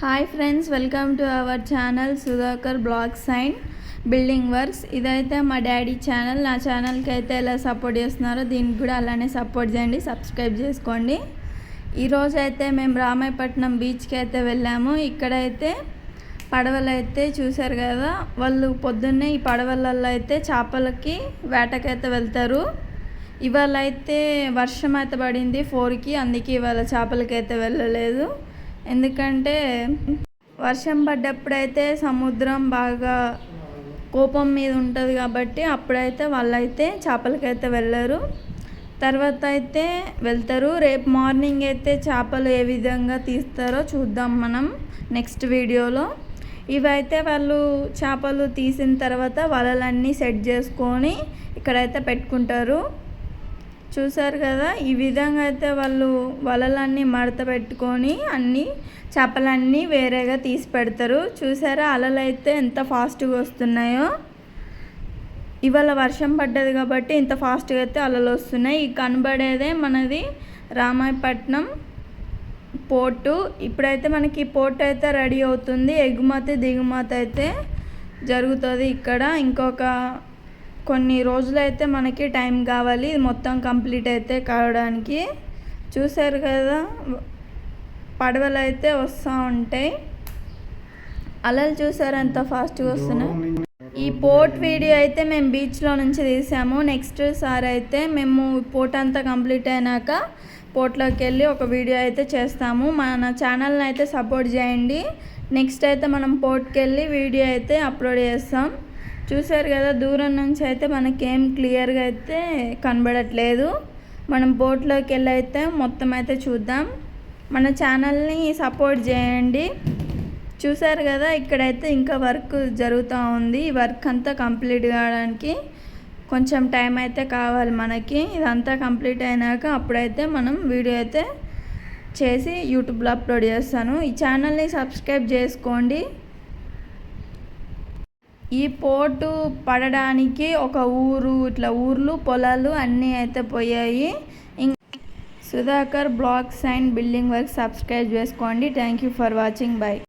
Hi friends, welcome to our channel Sudhakar blogs and building works. ఇదైతే మా daddy channel. నా ఛానల్కి అయితే ఎలా సపోర్ట్ చేస్తున్నారో దీనికి కూడా అలానే సపోర్ట్ చేయండి, సబ్స్క్రైబ్ చేసుకోండి. ఈరోజు అయితే మేము రామాయపట్నం బీచ్కి అయితే వెళ్ళాము. ఇక్కడైతే పడవలు అయితే చూశారు కదా, వాళ్ళు పొద్దున్నే ఈ పడవలలో అయితే చేపలకి వేటకైతే వెళ్తారు. ఇవాళ అయితే వర్షం అయితే పడింది 4కి, అందుకే ఇవాళ చేపలకైతే వెళ్ళలేదు. ఎందుకంటే వర్షం పడ్డప్పుడైతే సముద్రం బాగా కోపం మీద ఉంటుంది కాబట్టి అప్పుడైతే వాళ్ళైతే చేపలకైతే వెళ్ళరు, తర్వాత అయితే వెళ్తారు. రేపు మార్నింగ్ అయితే చేపలు ఏ విధంగా తీస్తారో చూద్దాం మనం నెక్స్ట్ వీడియోలో. ఇవైతే వాళ్ళు చేపలు తీసిన తర్వాత వలలన్నీ సెట్ చేసుకొని ఇక్కడైతే పెట్టుకుంటారు. చూసారు కదా, ఈ విధంగా అయితే వాళ్ళు వలలన్నీ మడత పెట్టుకొని అన్నీ చేపలన్నీ వేరేగా తీసి పెడతారు. చూసారా అలలు అయితే ఎంత ఫాస్ట్గా వస్తున్నాయో. ఇవాళ వర్షం పడ్డది కాబట్టి ఇంత ఫాస్ట్గా అయితే అలలు వస్తున్నాయి. ఈ కనబడేదే మనది రామాయపట్నం పోర్టు. ఇప్పుడైతే మనకి పోర్ట్ అయితే రెడీ అవుతుంది, ఎగుమతి దిగుమతి అయితే జరుగుతుంది ఇక్కడ. ఇంకొక కొన్ని రోజులైతే మనకి టైం కావాలి మొత్తం కంప్లీట్ అయితే కావడానికి. చూసారు కదా, పడవలు అయితే వస్తూ ఉంటాయి. అలలు చూసారు ఎంత ఫాస్ట్గా వస్తున్నాయి. ఈ పోర్ట్ వీడియో అయితే మేము బీచ్లో నుంచి తీసాము. నెక్స్ట్ సారి అయితే మేము పోర్ట్ అంతా కంప్లీట్ అయినాక పోర్ట్లోకి వెళ్ళి ఒక వీడియో అయితే చేస్తాము. మన ఛానల్ని అయితే సపోర్ట్ చేయండి. నెక్స్ట్ అయితే మనం పోర్ట్కి వెళ్ళి వీడియో అయితే అప్లోడ్ చేస్తాం. చూసారు కదా, దూరం నుంచి అయితే మనకేం క్లియర్గా అయితే కనబడట్లేదు. మనం బోట్లోకి వెళ్ళి అయితే మొత్తం అయితే చూద్దాం. మన ఛానల్ని సపోర్ట్ చేయండి. చూసారు కదా, ఇక్కడైతే ఇంకా వర్క్ జరుగుతూ ఉంది. ఈ వర్క్ అంతా కంప్లీట్ కావడానికి కొంచెం టైం అయితే కావాలి మనకి. ఇదంతా కంప్లీట్ అయినాక అప్పుడైతే మనం వీడియో అయితే చేసి యూట్యూబ్లో అప్లోడ్ చేస్తాను. ఈ ఛానల్ని సబ్స్క్రైబ్ చేసుకోండి. ఈ పోర్టు పడడానికి ఒక ఊరు, ఇట్లా ఊర్లు పొలాలు అన్నీ అయితే పోయాయి. Sudhakar blogs and building work subscribe చేసుకోండి. Thank you for watching. By.